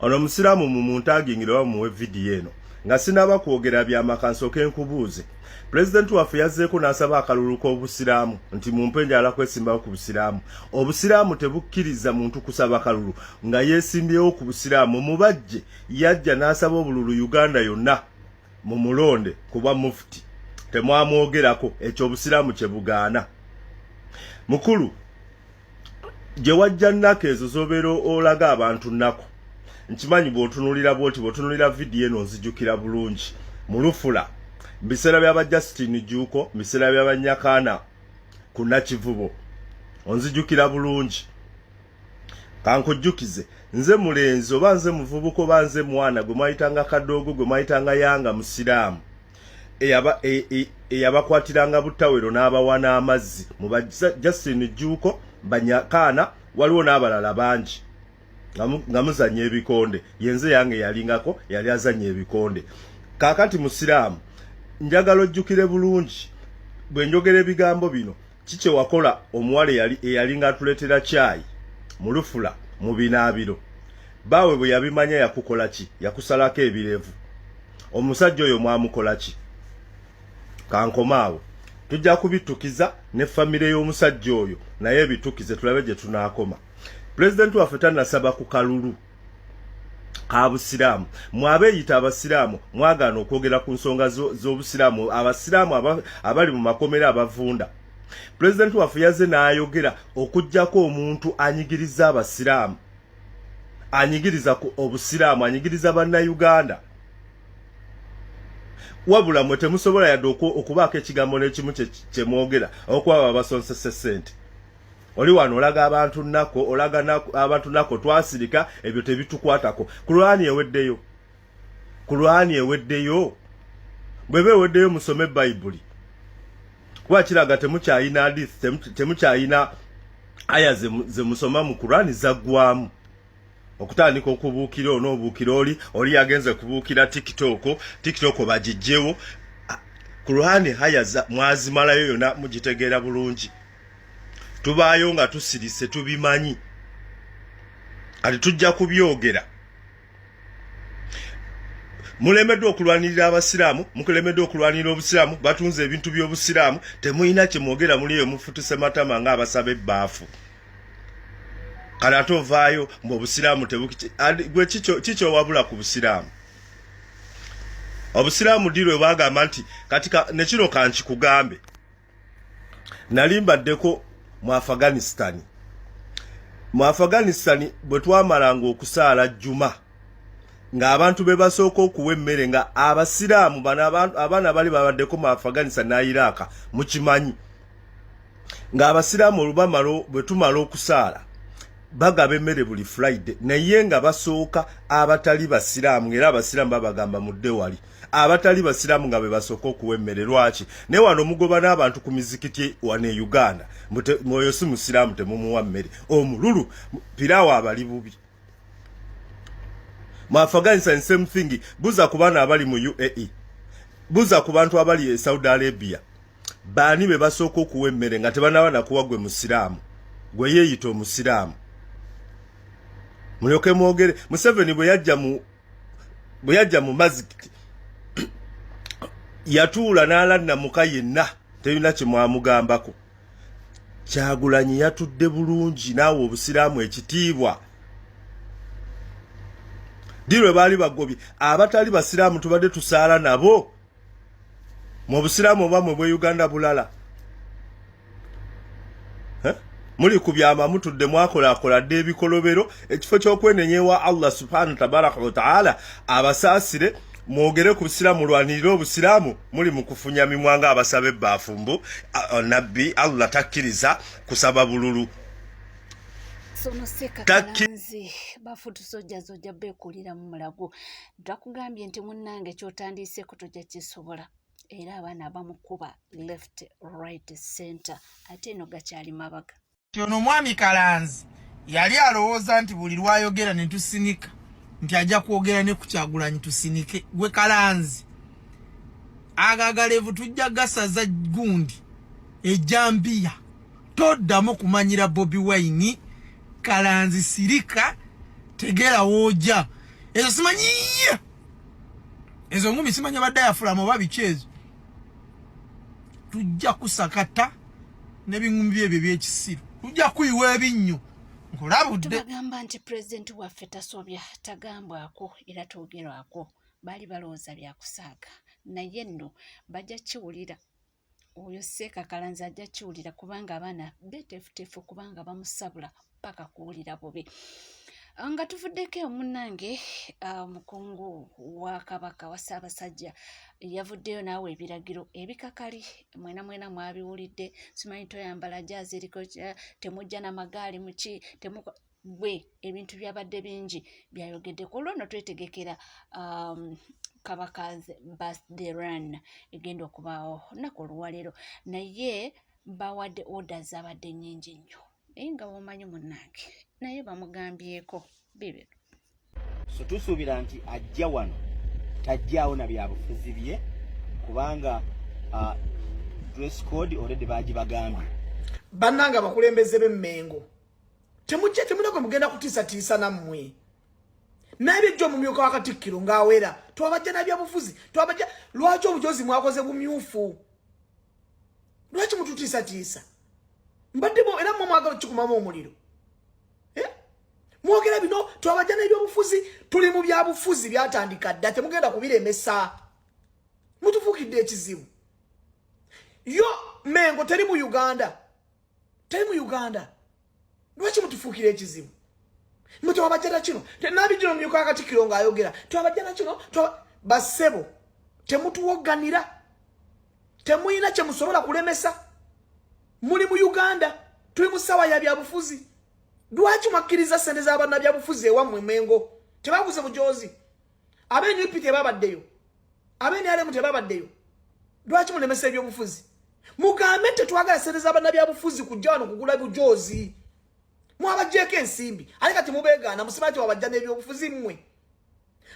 ono musiramu mu muntagingirawo muwe video eno nga sinaba kwogera bya makanso kenkubuuze. President waffe yazzeeko n'asaba akalulu k'obusiraamu nti mumpe njala kwesimbawo ku busiraamu. Obusiraamu tebukkiriza muntu kusaba kalulu nga yeesimbyewo ku busiraamu. Mubajje yajja n'asaba obululu Uganda yonna mu mulonde kuba mufti. Temwamwogerako ekyo obusiraamu kye bugaana. Mukulu gye wajja nnako ezo z'obeera olaga abantu nnako. Nkimanyi bw'otunulira bw'oti bw'otunulira vidiyo eno nzijukira bulungi. Mulufula biseera by'aba Justin Juuko, biseera by'aba Nyakaana ku Nakivubo. Onzijukira bulungi. Kankujjukize nze mulenzi oba nze muvubuko oba nze mwana gwe mwayitanga Kadoogo gwe mwayitanga Yanga Musiraamu. Eyabakwatiranga Butawero n'abawa n'amazzi mu ba Justin Juuko Banyakaana waliwo n'abalala bangi nga muzanya ebikonde. Yenze yange yalingako yali azanya ebikonde. Kaakati Musiraamu njagala ojjukire bulungi bwe njogera ebigambo bino kiki wakola omuwala eyalinga atuleetera caayi mu Lufula mu binaabiro. Baawe bwe yabimanya yakukola ki? Yakusalako ebirevu. Omusajja oyo mwamukola ki? Kankomaawo tujja kubitukiza ne famire y'omusajja oyo naye bitukize tulabe gye tunaakoma. President waffe tannasaba ku kalulu ka busiraamu. Mwabeeyita abasiraamu mwagaana okwogera ku nsonga z'obusiraamu abasiraamu abali mu makomera abavunda. President waffe yazze n'ayogera okuggyako omuntu anyigiriza abasiraamu, anyigiriza ku obusiraamu, anyigiriza bannayuganda. Wabula mwe temusobola yadde okubaako ekigambo n'ekimu kye mwogera okuba abasonsese ssente. Oli wano olaga abantu nnako, olaga abantu nnako twasirika ebyo tebitukwatako. Kurani eweddeyo. Kurani eweddeyo. Bwebe eweddeyo musome Bayibuli. Kuba kiraga temukyayina hadith, temukyayina aya ze musoma mu Kurani zaggwamu. Okutandika okubuukira onoobuukira oli yagenze kubuukira TikTok bagijjewo. Kurani haya mwazimalayo yonna mugitegeera bulungi. Tubaayo nga tusirise tubimanyi. Ati tujja kubyogera. Mulemeddwa okulwanirira abasiraamu, mukulemeddwa okulwanirira obusiraamu, batunze ebintu by'obusiraamu, temuyina kye mwogera muli eyo mufutuse matama nga abasaba ebbaafu. Kale ate ovaayo mu obusiraamu gwe kikyo wabula ku busiraamu. Obusiraamu dirwe bagamba nti katika ne kino kankikugambe. Nali mbaddeko mu Afghanistan. Mu Afghanistan bwe twamalanga okusaala Juma nga abantu be basooka okuwa emmere nga abasiraamu abaana bali babaddeko mu Afghanistan na Iraq mukimanyi. Nga abasiraamu olubamalo bwe tumala okusaala bagaba emmere buli Friday naye nga basooka abatali basiraamu era abasiraamu babagamba mudde wali. Abatali basiraamu nga be basooka okuwa emmere. Lwaki? Ne wano mugoba n'abantu ku mizikiti wane Uganda mwoyo si musiraamu temumuwa mmere. Omululu pirawo abali bubi. Mu Afghanistan same thing. Buza ku baana abali mu UAE. Buza ku bantu abali e Saudi Arabia. Baani be basooka okuwa emmere nga tebanaba nakuwa gwe musiraamu. Gwe yeeyita omusiraamu. Mulyoke mwogere. Museveni bwe yajja mu mazikiti yatuula n'alanna muka yenna terina kye mwamugambako. Kyagulanyi yatudde bulungi naawe obusiraamu ekitiibwa. Dirwe baali bagobye abatali basiraamu tubadde tusaala nabo mu busiraamu obwamwe bwe Uganda bulala. Muli ku byama mutudde mwakolaakoladde ebikolobero ekifo ky'okwenenyewa Allah subhanahu tabaraka wa ta'ala abasaasire mwogere ku busiraamu lwanirira obusiraamu muli mu kufunya mimwanga abasaba ebbaafu mbu nabbi Allah takkiriza kusaba bululu. Sono seka kalanzi bafutu soja zoja bekulira mu mulago. Ndakugambye nti munnange kyotandise kutoja kisobola. Era abaana abamukuba left right center ate no gakyali mabaga. Ono mwami Kalanzi yali alowooza nti buli lwayogera ne tusinika nti ajja kwogera ne ku Kyagulanyi tusinike. Gwe Kalanzi agagalevu tujja gasaza gundi ejambiya toddamu kumanyira Bobi Wine. Kalanzi sirika tegera woja ezo simanyi ezo ngumi simanyi ba diaphragm oba bichezo tujja kusakata nebingumi byebyo byekisiru tujja kuyiwa ebinnyo nkolabudde tubagamba nti president waffe tasobya tagambwako era twogerwako bali balowooza byakusaaga naye nno bajja kiwulira oyo Seeka Kalanzi ajja kiwulira kubanga abaana beteefuteefu kubanga bamusabula paka kuwulira bubi nga tuvuddeko omunnange omukungu wa Kabaka wa Ssaabasajja yavuddeyo naawe ebiragiro ebikakali mwena mwabiwulidde simanyi toyambala jaazi eriko temujja n'amagaali muki bwe ebintu byabadde bingi byayogedde ku olwo no twetegekera Kabaka's birthday run egenda okubaawo nnaku oluwalero naye bawadde orders abadde nnyingi nnyo naye nga womanyi munnange naye bamugambyeko bibino so tusuubira nti ajja wano tajjaawo na byabufuzi bye kubanga dress code already bagibagambye bannanga abakulembeze b'emmengo temujje temulako mugenda kutiisatiisa nammwe n'ebijja omumyuka wa Katikkiro ng'awera twabajja na byabufuzi twabajja lwaki obujozi mwakoze bumyufu lwaki mututiisatiisa mbaddemu era mmwe mwagala kikumamu omuliro mwogera bino twabajja n'ebyobufuzi tuli mu byabufuzi byatandika dda temugenda kubiremesa mutufuukidde ekizibu yo Mengo teri mu Uganda lwaki mutufuukira ekizibu mwe twabajja na kino tenabijja omumyuka wa Katikkiro ng'ayogera twabajja na kino bassebo temutuwogganira temuyina kye musobola kulemesa muli mu Uganda tuli mu ssaawa ya byabufuzi lwaki mwakkiriza ssente z'abanna byabufuzi ewammwe Mengo tebaguze bujozi ab'NUP tebabaddeyo ab'NRM tebabaddeyo lwaki mulemesa ebyobufuzi mugambe tetwagala ssente z'abanna byabufuzi kujja wano kugula bujozi mwabajjeeko ensimbi ate kati mubeegaana musimanyi wabajja n'ebyobufuzi mmwe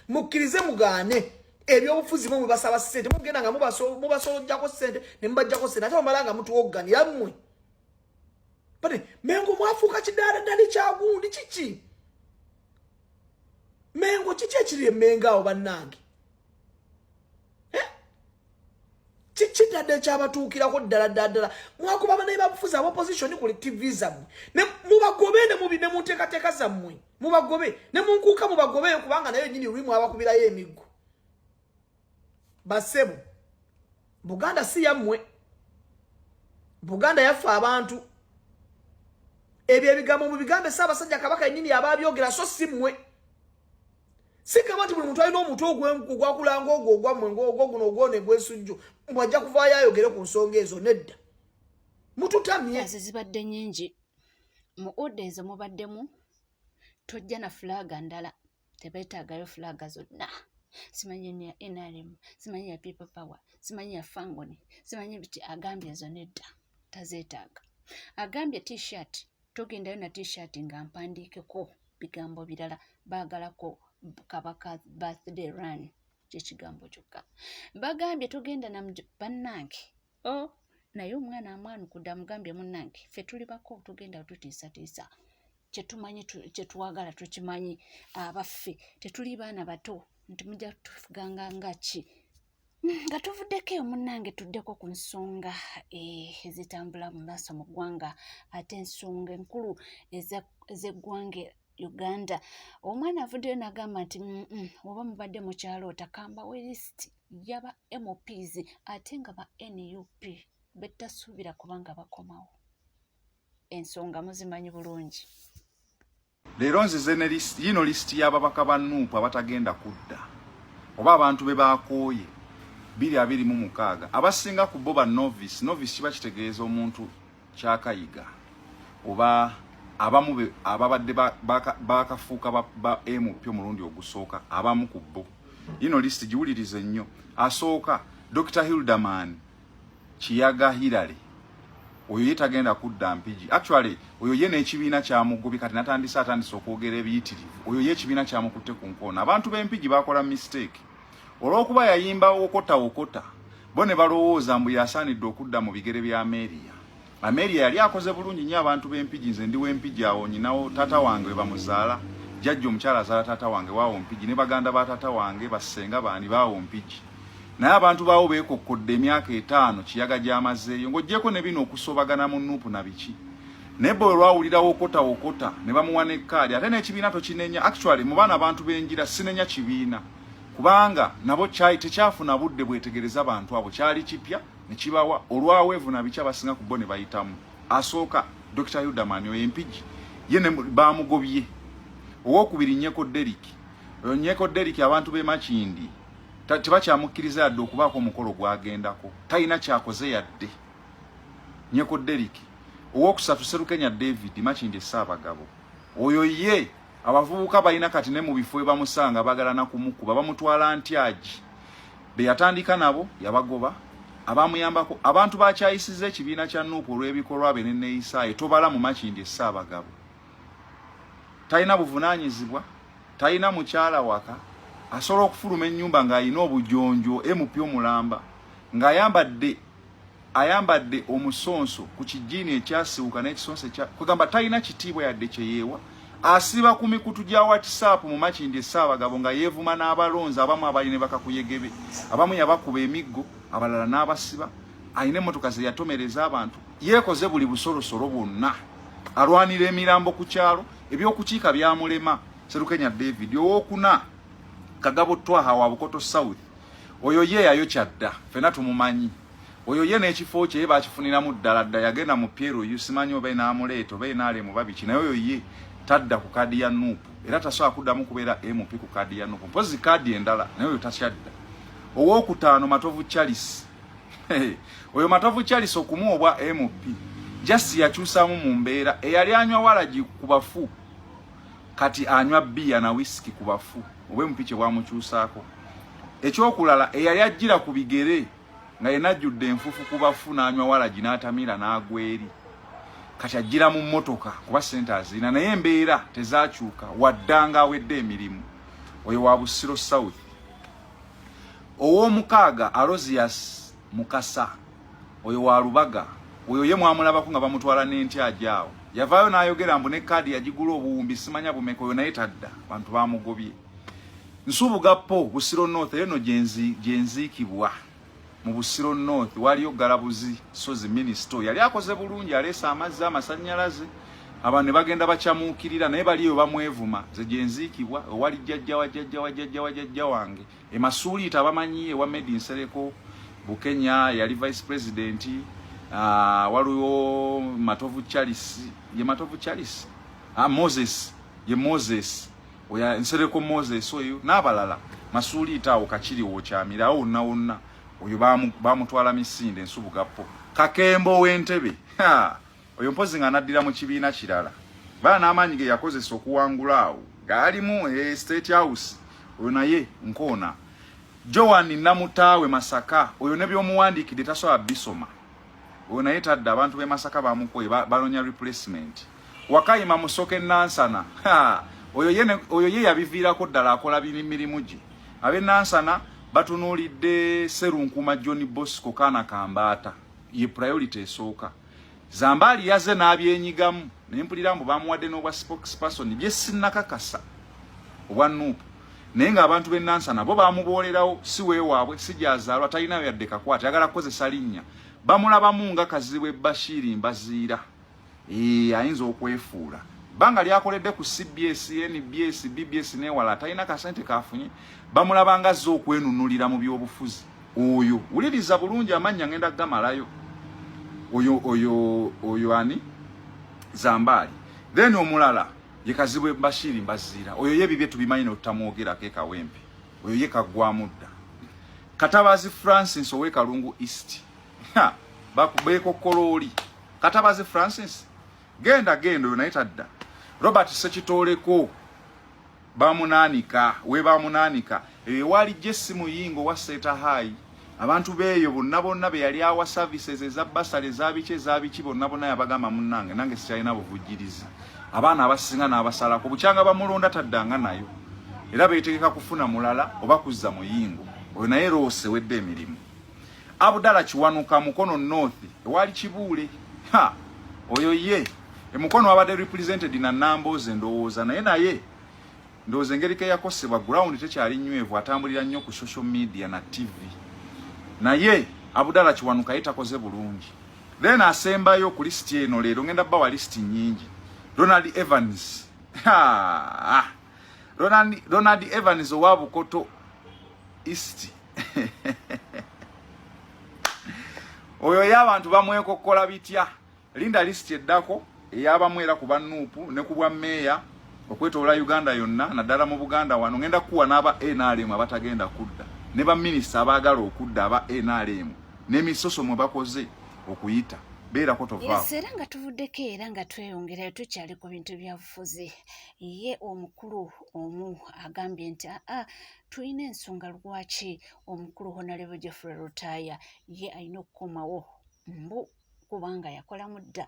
mukkirize mugaane ebyobufuzi mwe basaba ssente mugenda nga mubasolojjako ssente ne mubajjako ssente ate bamala nga mutuwogganira mmwe bati Mengo mwafuuka kidaala ddali kyagundi kiki Mengo kiki ekiri emmengo awo bannange kiki ddadde ekyabatuukirako ddala mwakuba banaye babufuzi ab'opposition ku TV zammwe ne mubagobe ne munteekateeka zammwe mubagobe ne munkuuka mubagobe kubanga nayo nnyini luli mwabakubirayo emiggo bassebo Buganda si yammwe Buganda yaffe abantu ebyo ebigambo mu bigambe Ssaabasajja Kabaka yennyini ababyogera so si mmwe sikama nti buli muntu alina omutwe ogwakulanga ogwo ogwammwe ng'ogwo guno ogwone gw'ensujju mwajja kuvaayo ayogere ku nsonga ezo nedda mututamye zibadde nnyingi mu orders mubaddemu tojja na fulaga ndala tebeetaagayo fulaga zonna simanyi ya NRM simanyi ya People Power simanyi ya Fangoni simanyi biti agambye ezo nedda tazeetaaga agambye t-shirt togendayo na t-shirt nga mpandiikeko bigambo birala baagalako Kabaka's birthday run kyekigambo kyokka bagambye togenda na bannange naye omwana amwanukudde amugambye munnange ffe tuli bako tugenda tutiisatiisa kyetumanyi kyetuwagala tukimanyi abaffe tetuli baana bato nti mujja tufuganga ngaki nga tuvuddeko eyo munnange tuddeko ku nsonga ezitambula mu maaso mu ggwanga ate ensonga enkulu ez'eggwanga Uganda omwana avuddeyo n'agamba nti oba mubadde mukyaloota kambawo lisiti yaba MPs ate nga ba NUP betasuubira kubanga bakomawo ensonga muzimanyi bulungi leero nzize ne yino lisiti y'ababaka ba NUP abatagenda kudda oba abantu be baakooye 226 abasinga ku bo ba novice kiba kitegeeza omuntu kyakayiga oba abamu ababadde bakafuuka ba MP omulundi ogusooka abamu ku bo yino list giwulirize nnyo asooka Dr. Hildaman Kiyaga Hilary oyo yetagenda kudda mpigi actually oyo ye n'ekibiina kyamugobi kati atandise okwogera ebiyitirivu oyo ye ekibiina kyamukutte ku nkoona abantu b'empigi bakola mistake olw'okuba yayimba okota bo ne balowooza mbu yasaanidde okudda mu bigere bya Ameria yali akoze bulungi nnyo abantu b'empigi nze ndi w'empigi awo nyinawo taata wange bamuzaala jajjo omukyala azaala taata wange waawo mpigi ne baganda ba taata wange basenga baani baawo mpigi naye abantu baawo beekokkodde emyaka 5 kiyaga gy'amazeeyo ng'oggyeko ne bino okusobagana mu Nuupu na biki naye bwe lwawulirawo okota ne bamuwa n'ekkaadi ate n'ekibiina tokinenya actually mu baana abantu b'enjira sinenya kibiina kubanga nabo tekyafuna budde bwetegereza abantu abo kyali kipya ne kibawa olwaweevu na biki abasinga ku bo ne bayitamu asooka Dr. Yudaman oyo empigi ye ne baamugobye owokubiri Nyeko Derrick abantu b'e Makindi tebakyamukkiriza yadde okubaako omukolo gwagendako talina kyakoze yadde Nyeko Derrick owokusatu Serukenya David Makindi Ssaabagabo oyo ye abavubuka balina kati ne mu bifo bamusanga bagalana kumukuba bamutwala Ntyaji be yatandika nabo yabagoba abamuyambako abantu bakyayisiza ekibiina kya Nuupu olw'ebikolwa bye ne Isaayi tobala mu Makindi Ssaabagabo talina buvunaanyizibwa talina mukyala waka asobola okufuluma ennyumba ng'alina obujonjo MP omulamba ng'ayambadde omusonso ku kijiini ekyasibuka n'ekisonso kwegamba talina kitiibwa yadde kyeyeewa asiba ku mikutu gya WhatsApp mu Makindi Ssaabagabo nga yeevuma n'abalonzi abamu abali ne bakakuyegebe abamu yabakuba emiggo abalala n'abasiba alina emmotoka ze yatomereza abantu yeekoze buli busolosolo bwonna alwanira emirambo ku kyalo ebyokukiika byamulema Serukenya David owokuna Kagabo Twaha wa Bukoto South oyo ye yayokyadda fena tumumanyi oyo ye n'ekifo kye bakifuniramu ddala yagenda mu Piero yusimanyi oba n'amuleeto oba n'ale mu babiki naye oyo ye tadda ku kaadi ya Nuupu era tasobola kuddamu kubeera MP ku kaadi ya Nuupu mpozi kaadi endala naye oyo takyadda owokutaano Matovu Charles oyo Matovu Charles okumuobwa MP just yakyusaamu mu mbeera eyali anywa walagi ku bafu kati anywa bia na whisky ku bafu obwe mpiche bwamukyusaako ekyokulala eyali ajjira ku bigere nga yenajjudde enfufu ku bafu n'anywa walagi n'atamira n'agweri kati ajjira mu mmotoka kuba ssente azina naye embeera tezakyuka waddanga awedde emirimu oyo wa Busiro South ow'omukaaga Arosias Mukasa oyo wa Lubaga oyo ye mwamulabako nga bamutwala n'Entyaji awo yavaayo n'ayogera mbu ne kaadi yagigula obuwumbi simanya bumeka oyo naye tadda bantu baamugobye Nsubugapo Busiro North eno gyenziikibwa mu Busiro North waliyo Galabuzi Sozi Minister yali akoze bulungi aleesa amazzi amasannyalaze abantu ne bagenda bakyamuukirira naye baliyo bamwevuma ze gyenziikibwa owali jjajja wange emasuuliita bamanyiye wa Made in Sereko Bukenya yali vice president waliwo Matovu Charles ye Matovu Charles Moses oya Nsereko Moses oyo n'abalala masuuliita awo kakiri wokyamirawo wonna oyo bamutwala Misinde Nsubugapo Kakembo w'Entebe oyo mpozi nga naddira mu kibiina kirala bana n'amaanyi ge yakozesa okuwangula awo gaalimu State House oyo naye nkoona Joan Namutaawe Masaka oyo ne by'omuwandiikidde tasobola bisoma oyo naye tadda abantu b'e Masaka bamukoye banonya replacement Wakayima Musoke Nansana oyo ye yabiviirako ddala akola mirimu gye ab'e Nansana batunuulidde Serunkuma John Bosco Kaana Kambaata ye priority esooka Zambali yaze n'abyenyigamu naye mpulira mbu bamuwadde n'obwa spokesperson bye sinnakakasa obwa Nuupu naye ng'abantu b'e Nansana bo bamuboolerawo si weewaabwe si gyazaalwa talina yadde kakwata yagala kukozesa linnya bamulabamu nga Kazibu Bashiri Mbaziira ayinza okwefuula banga lyakoledde ku CBS NBS BBS newala talina kasente kafunye bamulabanga azze okwenunulira mu byobufuzi oyo wuliriza bulungi amannya ngenda gamalayo oyo ani Zambali then omulala ye Kazibu Bashiri Mbaziira oyo ye bibye tubimanyi n'otamwogerako Kawempe oyo ye Kagwamudda Katabazi Francis owe Kalungu East bakubeko kololi Katabazi Francis genda oyo naye tadda Robert Sekitoleko bamunaanika wali Jesse Muyingo wa Seta High abantu beeyo bonna be yali awa services eza basale zabiki bonna yabagamba munnange nange sikyalina buvujjirizi abaana abasinga n'abasalako bukyanga bamulonda taddanga nayo era beetegeka kufuna mulala oba kuzza Muyingo oyo naye roose wedde emirimu Abdala Kiwanuka Mukono North wali Kibuule oyo ye emukono abadde represented na Namboze ndowooza naye ndoze engeri ke yakosebwa ground tekyali nywevu atambulira nnyo ku social media na TV naye Abdallah Kiwanuka yitakoze bulungi then asembayo ku list eno leero ngenda bawa list nyingi Ronald Evans Ronald Evans owabukoto East oyo y'abantu bamwekokola bitya linda list eddako ey'abamwera ku bannuupu ne ku bwa meya okwetoola Uganda yonna naddala mu Buganda wano ngenda kuwa n'aba NRM abatagenda kudda ne ba minisita abaagala okudda aba NRM n'emisoso mwe bakoze okuyita beerako tovaawo. Yes, era nga tuvuddeko era nga tweyongerayo tukyali ku bintu bya bufuzi ye omukulu omu agambye nti tulina ensonga lwaki omukulu Honorable Geoffrey Rutaya ye alina okukomawo mbu kubanga yakola mudda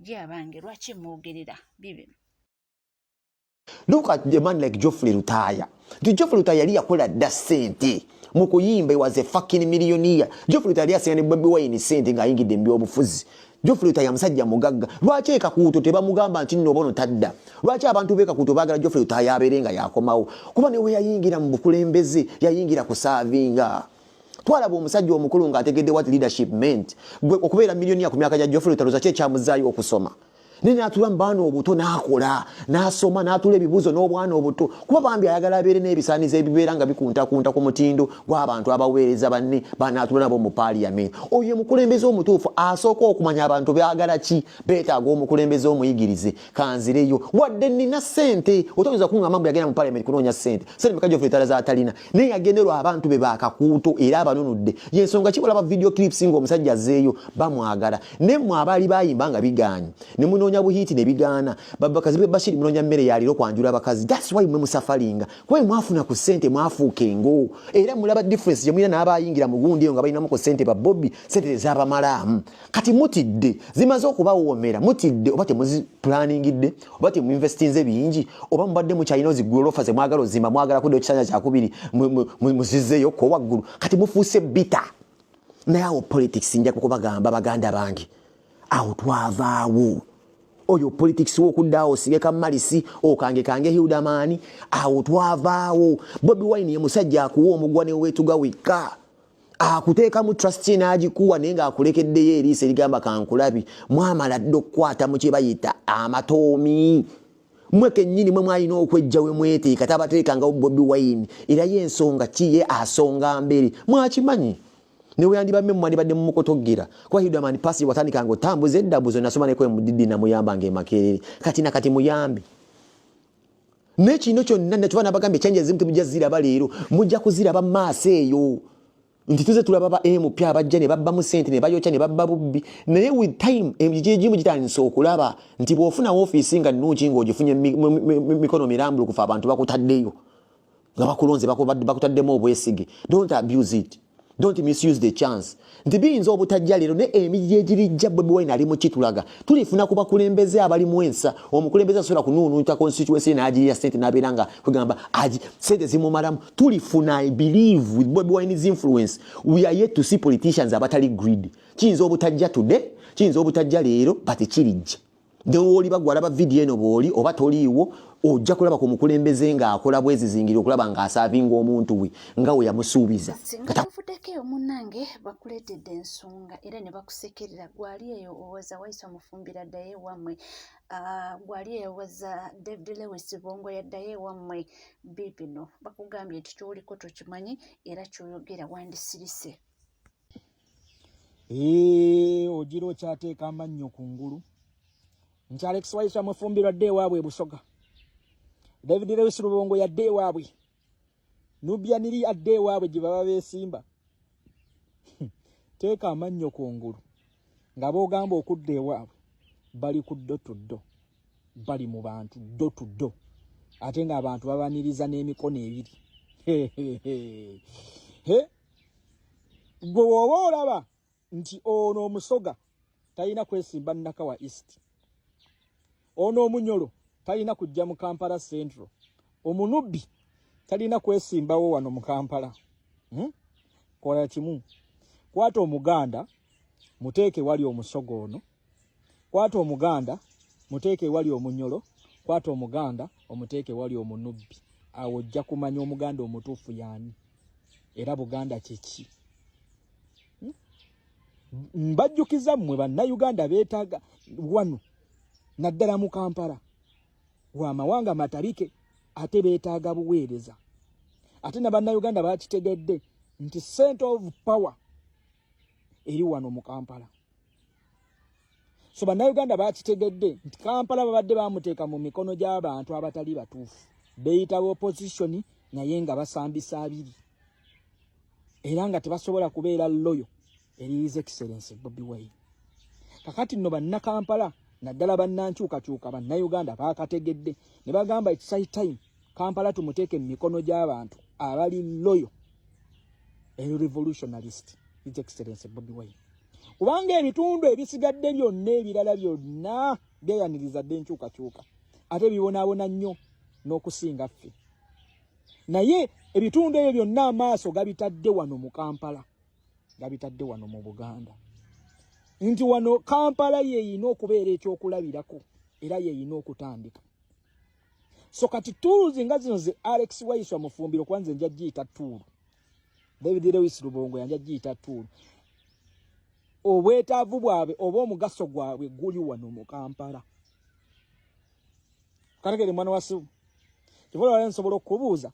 ye abange lwaki mwogerera bibi. Look at the man like Geoffrey Rutaya. The Geoffrey Rutaya yali yakola dda sente mu kuyimba was a fucking millionaire. Geoffrey Rutaya yasanga ne Bobi Wine sente ng'ayingidde mu byobufuzi. Geoffrey Rutaya musajja mugagga. Lwaki ekakuuto tebamugamba nti nno bono tadda? Lwaki abantu b'ekakuuto baagala Geoffrey Rutaya abeerenga yakomawo? Kuba ne we yayingira mu bukulembeze yayingira ku saavinga. Twalaba omusajja omukulu ng'ategedde what leadership meant. Gwe okubeera millionaire ku myaka gya Geoffrey Rutaya lwaki ekyamuzaayo okusoma? Nene atula mbana obuto nakola nasoma natula ebibuzo n'obwana obuto kuba bambi ayagala abeere n'ebisaanizo ebibeera nga bikunta ku mutindo gw'abantu abaweereza banne banatula nabo mu parliament. Oyo mukulembeze omutuufu asooka okumanya abantu byagala ki beetaaga omukulembeze omuyigirize kanzireyo wadde nina ssente otoyinza kungamba mbu yagenda mu parliament kunoonya ssente sente meka Geoffrey Rutaya z'atalina naye yagenderwa abantu be baakakuuto era abanunudde yensonga kibolaba video clips ng'omusajja azzeeyo bamwagala ne mmwe abaali bayimba nga bigaanyi ne muno buhiti ne bigana babakazi be Bashir munonya mmere yaliro kwanjula abakazi. That's why mwe musafaringa kwe mwafuna ku sente mwafuuke ngo era mulaba difference je mwina n'abayingira mu gundi nga bayina mu ko sente ba Bobby sente zaba malamu kati mutidde zimaze okubawoomera mutidde obate muzi planningidde obate mu investinze bingi oba mbadde mu China zigulu offers mwagalo zima mwagala kudde ekisanya kya kubiri muzizeyo ko waggulu kati mufuuse bita nayo politics njja kukubagamba baganda bangi awo twavaawo oyo politics wokuddawo sigeka malisi kange Hildamani awo twavaawo. Bobi Wine ye musajja akuwa omugwa ne wetuga wika akuteeka mu trustee n'agikuwa naye ng'akulekeddeyo eriisa erigamba kankulabi mwamala dde okukwata mu kye bayita amatoomi mwe kennyini mwe mwalina okwejja we mweteeka tabateekangawo Bobi Wine era y'ensonga ki ye asonga mbere mwakimanyi newe yandibamme mwani badde mukotogera kwa Hildamani pasi watandika ngo tambuze eddabuzo nasoma ne kwe mudidi na muyamba nge makerere kati nakati muyambe nekino kyonna nakivana bagambe change zimu tubijazira baleero mujja kuzira bamaaso eyo nti tuze tulaba ba MP abajja ne babba mu sente ne bayocha ne babba bubbi naye with time MJG gitandise okulaba nti bwofuna office nga nnungi ng'ogifunye mikono mirambulu kufa abantu bakutaddeyo nga bakulonze bakutaddemu obwesige. Don't abuse it. Don't misuse the chance. Ntibiyinza obutajja leero ne emiji egirijja Bobi Wine ali mu kitulaga tulifuna kuba kulembeze abali mwensa omukulembeze asobola kunuunuuta constituency n'agiya sente n'abeera kugamba aji sente zimumalamu tulifuna. I believe with Bobi Wine's influence we are yet to see politicians abatali greedy. Kiyinza obutajja today kiyinza obutajja leero but kirijja oli bagwala ba video eno boli oba toliiwo ojja kulaba ku mukulembeze ng'akola bwezi zingiri okulaba ng'asaavinga omuntu we nga we yamusuubiza. Singa tuvuddeko munnange bakuleetedde ensonga era ne bakusekerera gwali eyo owaza Waisa Mufumbira ddaye wammwe gwali eyo owaza David Lewis Bongo yaddaye wammwe bibino bakugambye nti kyoliko tokimanyi era kyoyogera wandisirise. Ogira okyateeka amannyo ku ngulu nti Alex Waisa Mufumbira dde waabwe Busoga David Lewis Bongo yadde waabwe Nubia Niri adde waabwe gye baba beesimba teeka amannyo ku ngulu nga boogamba okudda ewaabwe bali ku ddo tuddo bali mu bantu ddo tuddo ate ng'abantu babaniriza n'emikono ebiri gwe woba olaba nti ono omusoga talina kwesimba Nakawa East ono omunyolo talina kujja mu Kampala Central omunubbi talina kwesimbawo wano mu Kampala. Kola kimu kwata omuganda muteeke wali omusogo ono kwata omuganda muteeke wali omunyolo kwata omuganda omuteeke wali omunubbi awo ojja kumanya omuganda omutuufu yaani era buganda kyeki. Mbajjukiza mmwe bannayuganda beetaaga wano naddala mu Kampala w'amawanga matabike ate beetaaga buweereza. Ate na bannayuganda bakitegedde nti center of power eri wano mu Kampala. So bannayuganda bakitegedde nti Kampala babadde bamuteeka mu mikono gy'abantu abatali batuufu. Beeyitaba opposition naye nga basambisa abiri. Era nga tebasobola kubeera loyo eri His Excellency Bobi Wine. Kakati nno bannakampala naddala bannankyukakyuka bannayuganda baakategedde ne bagamba it's high time Kampala tumuteeke mu mikono gy'abantu abali loyo eri revolutionalist His Excellency Bobi Wine. Kubanga ebitundu ebisigadde byonna ebirala byonna byeyaniriza dde enkyukakyuka ate bibonaabona nnyo n'okusinga ffe. Naye ebitundu ebyo byonna amaaso gabitadde wano mu Kampala, gabitadde wano mu Buganda. Nti wano Kampala yeeyina okubeera ekyokulabirako era yeeyina okutandika. So kati tools nga zino ze Alex Waiswa Mufumbiro kwanze nja giyita tool. David Lewis Lubongo yanja giyita tool. Obwetaavu bwabwe oba omugaso gwabwe guli wano mu Kampala. Kategere mwana wasu kivola wale nsobola okubuuza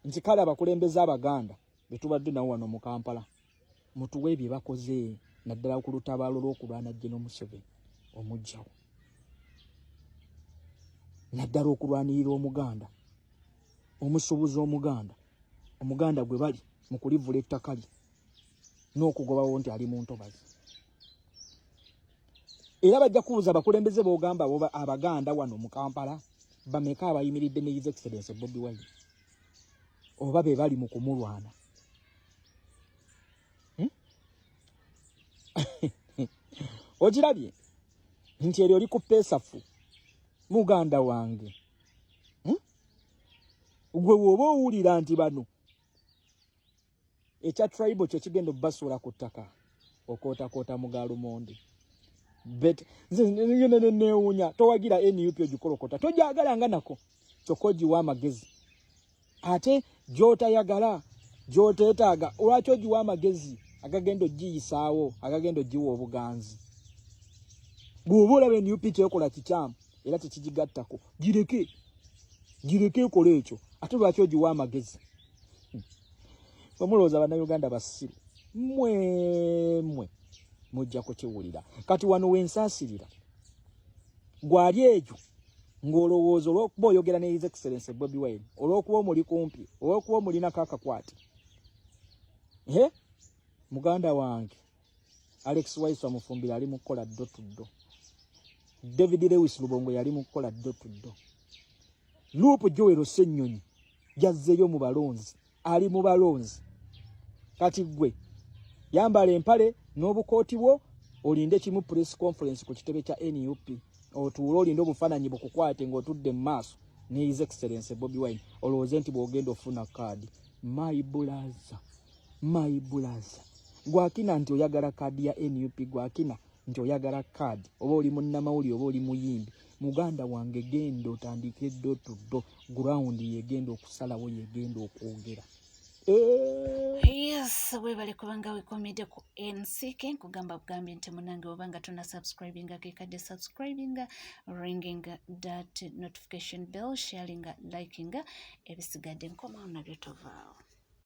nti kale abakulembeze Abaganda betubadde nawo wano mu Kampala mutuwe bye bakoze naddala ku lutabaalo lw'okulwana General Museveni omujjawo. Naddala okulwanirira Omuganda, omusuubuzi Omuganda gwe bali mu kulivula ettaka lye n'okugobawo nti ali mu ntobazi. Era bajja kubuuza abakulembeze b'ogamba Abaganda wano mu Kampala bameka abayimiridde ne His Excellency Bobi Wine oba be bali mu kumulwana. Ogirabye nti eryo oli ku peesafu muganda wange. Gwe woba owulira nti bano ekya tribal kye kigenda obbasuula ku ttaka okootakoota mugalumonde. Neewuunya towagira NUP ogikolokota tojagalanga nako kyokka ogiwa amagezi. Ate gy'otayagala gy'oteetaaga olwaki ogiwa amagezi agagenda ogiyisaawo agagenda ogiwa obuganzi. Bw'oba olaba NUP kyekola kikyamu era tekigigattako gireke ekola ekyo ate lwaki ogiwa amagezi. Bamulowooza bannayuganda basiru mmwe mujja kukiwulira. Kati wano wensaasirira gwali ejo ng'olowooza olw'okuba oyogera ne His Excellency Bobi Wine olw'okuba omuli kumpi olw'okuba omulinako akakwate. Muganda wange Alex Waiswa Mufumbiro ali mu kukola ddo tuddo. David Lewis Lubongo yali mu kukola ddo tuddo. Luupu Joel Ssennyonyi jazzeeyo mu balonzi ali mu balonzi. Kati gwe yambala empale n'obukooti bwo olinde kimu press conference ku kitebe kya NUP otuula olinde obufaananyi bukukwate ng'otudde mu maaso ne His Excellency Bobi Wine olowooze nti bw'ogenda ofuna kaadi. My brother gwakina nti oyagala kaadi ya NUP, gwakina nti oyagala kaadi oba oli munnamawulire oba oli muyimbi. Muganda wange genda otandike ddo tuddo ground yegenda okusalawo yegenda okwogera. Yes, webale kubanga wekomedde ku NCK nkugamba bugambye nti munange obanga tuna subscribinga kekadde subscribinga ringing that notification bell sharinga likinga ebisigadde nkomawo nabyo tovaawo.